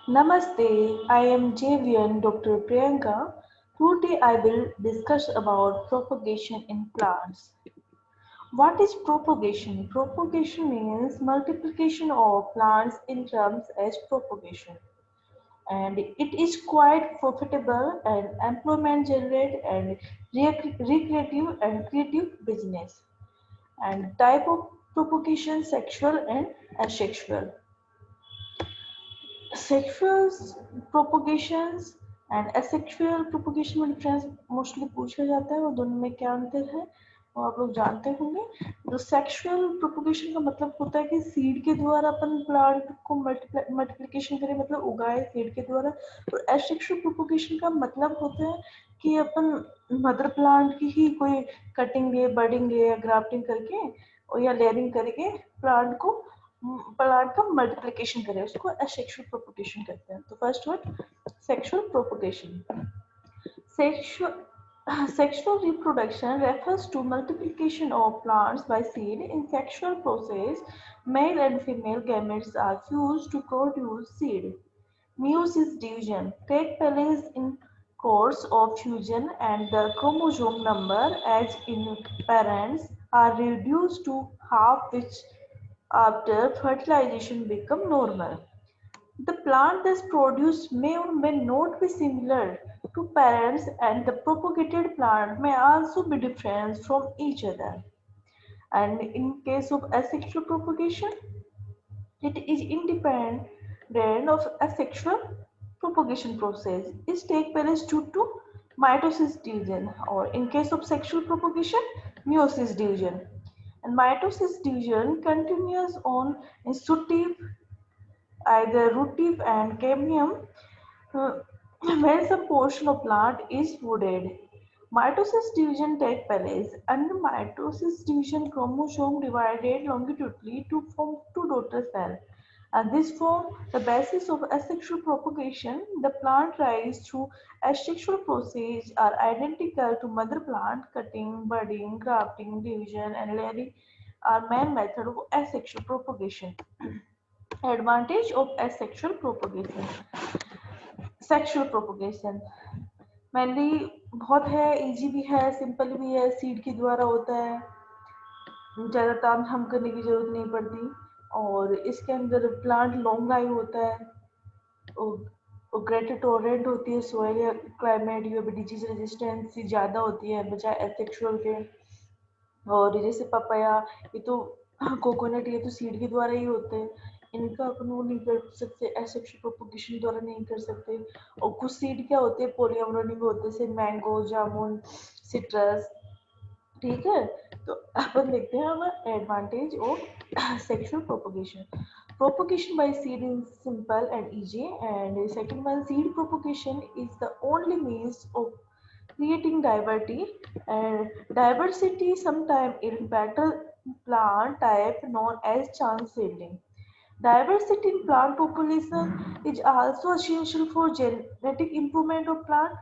Namaste, I am Javian Dr. Priyanka. Today I will discuss about propagation in plants. What is propagation? Propagation means multiplication of plants in terms as propagation. And it is quite profitable and employment generate and recreative and creative business. And type of propagation sexual and asexual. Sexual propagations and asexual propagation में difference mostly पूछा जाता है और दोनों में क्या अंतर है वो आप लोग जानते होंगे। तो सेक्सुअल प्रोपोगेशन का मतलब होता है कि सीड के द्वारा अपन प्लांट को मल्टीप्लिकेशन करें, मतलब उगाए सीड के द्वारा। और एसेक्सुअल प्रोपोगेशन का मतलब होता है कि अपन मदर प्लांट की ही कोई कटिंग है, बडिंग है या ग्राफ्टिंग करके और या लेयरिंग करके प्लांट का मल्टीप्लिकेशन करें, उसको असेक्सुअल प्रोपोगेशन कहते हैं। तो first word sexual propagation. Sexual, sexual reproduction refers to multiplication of plants by seed. In sexual process, male and female gametes are fused to produce seed. Meiosis division take place in course of fusion and the chromosome number as in parents are reduced to half, which after fertilization become normal. The plant thus produced may or may not be similar to parents, and the propagated plant may also be different from each other. And in case of asexual propagation, it is independent of asexual propagation process. It takes place due to mitosis division, or in case of sexual propagation, meiosis division. And mitosis division continues on institutive, either rootive and cambium, uh, when some portion of plant is wooded. Mitosis division takes place. Under mitosis division, chromosome divided longitudinally to form two daughter cells. And this form the basis of asexual propagation. The plant rise through asexual process are identical to mother plant. Cutting, budding, grafting, division, and layering are main method of asexual propagation. Advantage of asexual propagation. Sexual propagation mainly बहुत है, easy भी है, simple भी है, seed के द्वारा होता है, ज़्यादा ताम झाम करने की जरूरत नहीं पड़ती और इसके अंदर प्लांट लॉन्ग लाइव होता है और ग्रेटर टोरेंट होती है, सोयल या क्लाइमेट या डिजीज रेजिस्टेंस ज़्यादा होती है बजाय एसेक्सुअल के। और जैसे पपाया, ये तो कोकोनट, ये तो सीड के द्वारा ही होते हैं, इनका अपन वो नहीं कर सकते, एसेक्सुअल प्रोपोगेशन द्वारा नहीं कर सकते। और कुछ सीड क्या होते हैं, पोलियमोनिक होते हैं, जैसे मैंगो, जामुन, सिट्रस। ठीक है, तो अपन देखते हैं हम advantage of sexual propagation. Propagation by seed is simple and easy, and second one, seed propagation is the only means of creating diversity, and diversity sometimes in better plant type known as chance seedling. Diversity in plant population is also essential for genetic improvement of plant.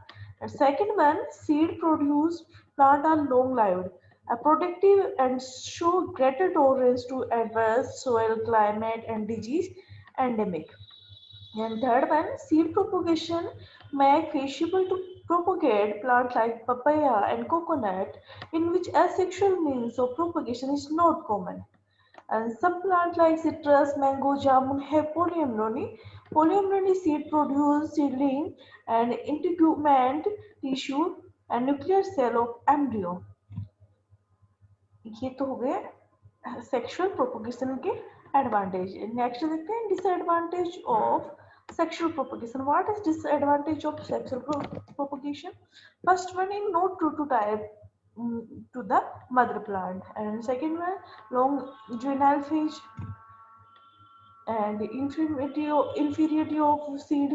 And second one, seed produced plant are long lived, are productive and show greater tolerance to adverse soil, climate and disease endemic. And third one, seed propagation make feasible to propagate plants like papaya and coconut, in which asexual means of propagation is not common. And some plants like citrus, mango, jamun have polyamrony. Polyamrony seed produce seedling and integument tissue and nuclear cell of embryo. ये तो हो गए sexual propagation के advantage. Next देखते हैं disadvantage of sexual propagation. What is disadvantage of sexual propagation? First one is not true to type to the mother plant, and second one long juvenile phase and inferiority of seed,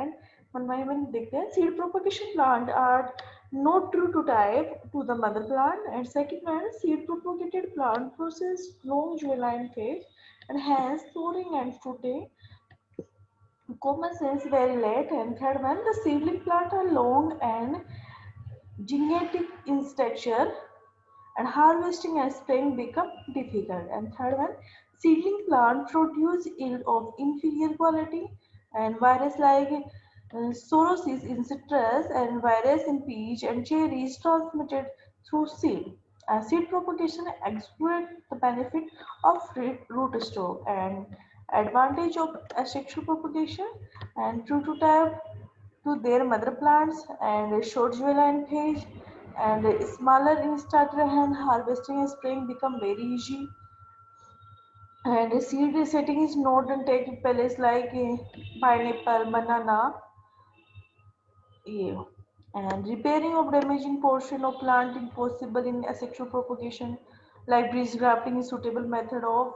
and one by one देखते हैं। seed propagation plant are not true to type to the mother plant, and second one seed propagated plant process long juvenile phase and hence flowering and fruiting common sense very late, and third one the seedling plant are long and genetic in stature and harvesting and spraying become difficult. And third one, seedling plant produce yield of inferior quality. And virus like Psoriasis in citrus and virus in peach and cherry is transmitted through seed. Seed propagation exploits the benefit of root stock and advantage of asexual propagation and true to type to their mother plants and short juvenile phase and smaller in starter and harvesting and spraying become very easy and seed setting is not and take place like pineapple, banana, yeah. And repairing of damaging portion of plant impossible in asexual propagation, like bridge grafting is suitable method of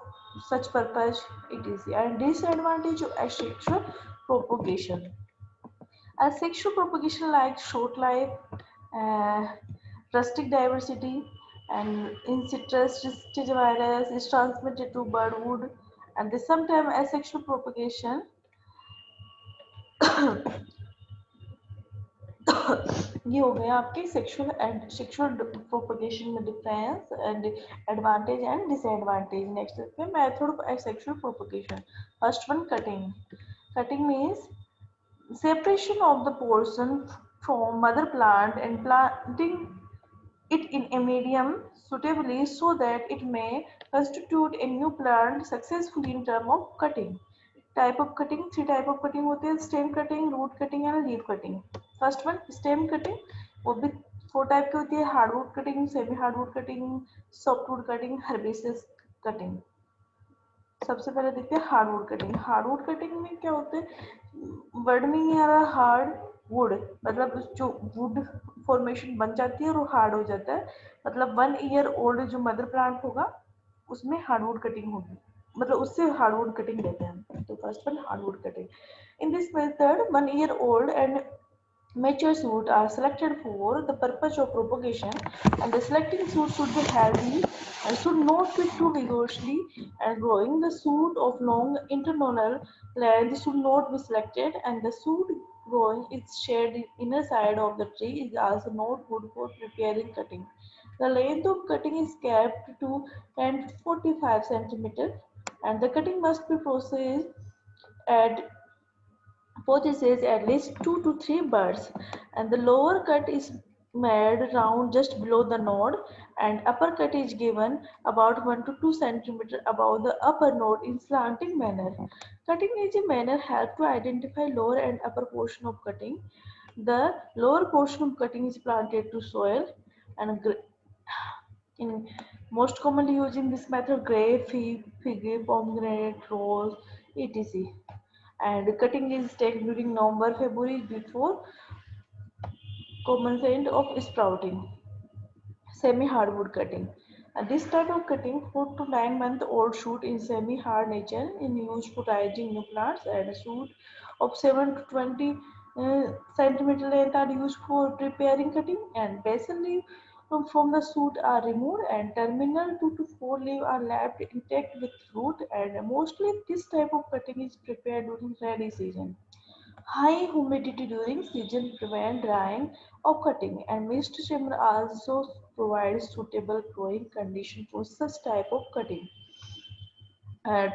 such purpose, etc. And disadvantage of asexual propagation. Asexual propagation like short life, uh, rustic diversity, and in citrus stage virus is transmitted to birdwood, and the sometimes asexual propagation ये हो गया आपके sexual and sexual propagation में difference and advantage and disadvantage next पे method of sexual propagation first one cutting means separation of the portion from mother plant and planting it in a medium suitably so that it may constitute a new plant successfully in term of cutting. Type of cutting, three type of cutting होते हैं stem cutting, root cutting and leaf cutting. First one stem cutting वो भी four type की होती है hardwood cutting, semi hardwood cutting, softwood cutting, herbaceous cutting. सबसे पहले देखते हैं हार्डवुड कटिंग हार्डवुड कटिंग में क्या होता है वर्ड में नहीं आ रहा हार्ड वुड मतलब जो वुड फॉर्मेशन बन जाती है और वो हार्ड हो जाता है मतलब 1 ईयर ओल्ड जो मदर प्लांट होगा उसमें हार्डवुड कटिंग होगी मतलब उससे हार्डवुड कटिंग लेते हैं तो first one hardwood cutting in this method 1 year old and mature shoot are selected for the purpose of propagation and the selecting shoot should be healthy and should not be too vigorously and growing. The shoot of long internodal length should not be selected and the shoot growing its shade inner side of the tree is also not good for preparing cutting. The length of cutting is kept to 10 to 45 centimeters and the cutting must be processed at possesses at least 2 to 3 birds and the lower cut is made round just below the node and upper cut is given about 1 to 2 centimeter above the upper node in slanting manner. Cutting is a manner help to identify lower and upper portion of cutting. The lower portion of cutting is planted to soil and in most commonly used in this method grape, fig, pomegranate, rose, etc and cutting is taken during November, February before commencement of sprouting. Semi-hardwood cutting. This type of cutting 4 to 9 month old shoot in semi-hard nature in used for raising new plants and a shoot of 7 to 20 centimeter length are used for preparing cutting and basal leaf from the shoot are removed and terminal 2 to 4 leaf are left intact with fruit and mostly this type of cutting is prepared during rainy season. High humidity during season prevent drying or cutting, and mist chamber also provides suitable growing condition for such type of cutting.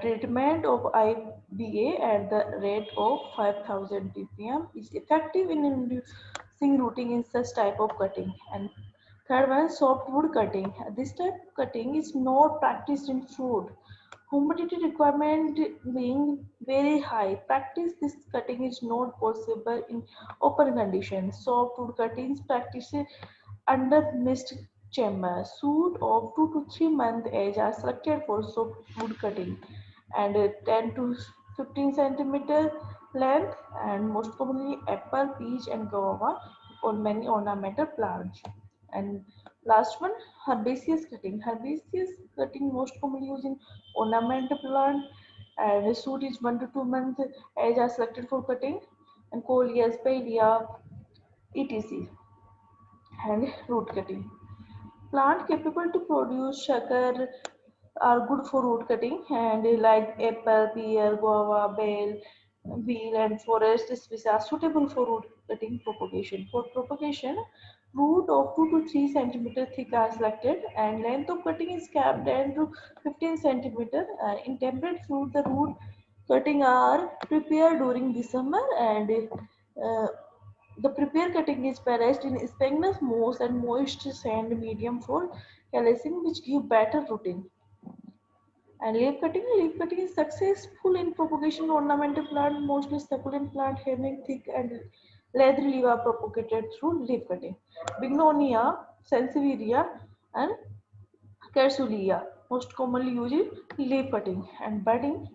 Treatment of IBA at the rate of 5000 ppm is effective in inducing rooting in such type of cutting. And third one, softwood cutting. This type of cutting is not practiced in fruit. Humidity requirement being very high, practice this cutting is not possible in open conditions. Softwood cuttings practiced under mist chamber. Shoot of 2 to 3 month age are selected for softwood cutting and 10 to 15 centimeter length and most commonly apple, peach and guava or many ornamental plants. And last one, herbaceous cutting. Herbaceous cutting most commonly used in ornamental plant and the shoot is 1 to 2 months age are selected for cutting and coleus, palia, etc. and root cutting. Plant capable to produce sugar are good for root cutting and like apple, pear, guava, bale and forest species are suitable for root cutting propagation. For propagation, root of 2 to 3 centimeter thick are selected and length of cutting is capped 10 to 15 centimeter. In temperate fruit, the root cutting are prepared during the summer, and the prepare cutting is placed in sphagnous moss and moist sand medium for calcium, which give better rooting. And leaf cutting is successful in propagation ornamental plant, mostly succulent plant having thick and leathery leaf are propagated through leaf cutting. Bignonia, Sansevieria, and Querculia most commonly used in leaf cutting. And budding.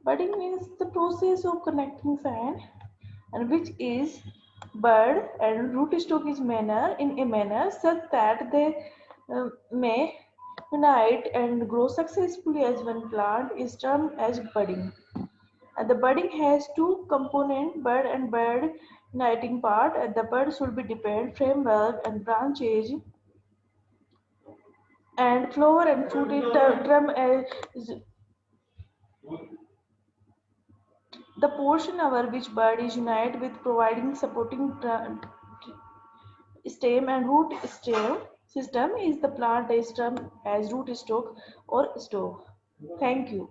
Budding is the process of connecting sand, and which is bud and rootstock is manner in a manner such that they may unite and grow successfully as one plant is termed as budding. And the budding has two components, bud and bud uniting part. And the bud should be dependent framework and branches and flower and fruit term as the portion over which bud is united with providing supporting stem and root stem system is the plant is termed as root stock or stalk. Thank you.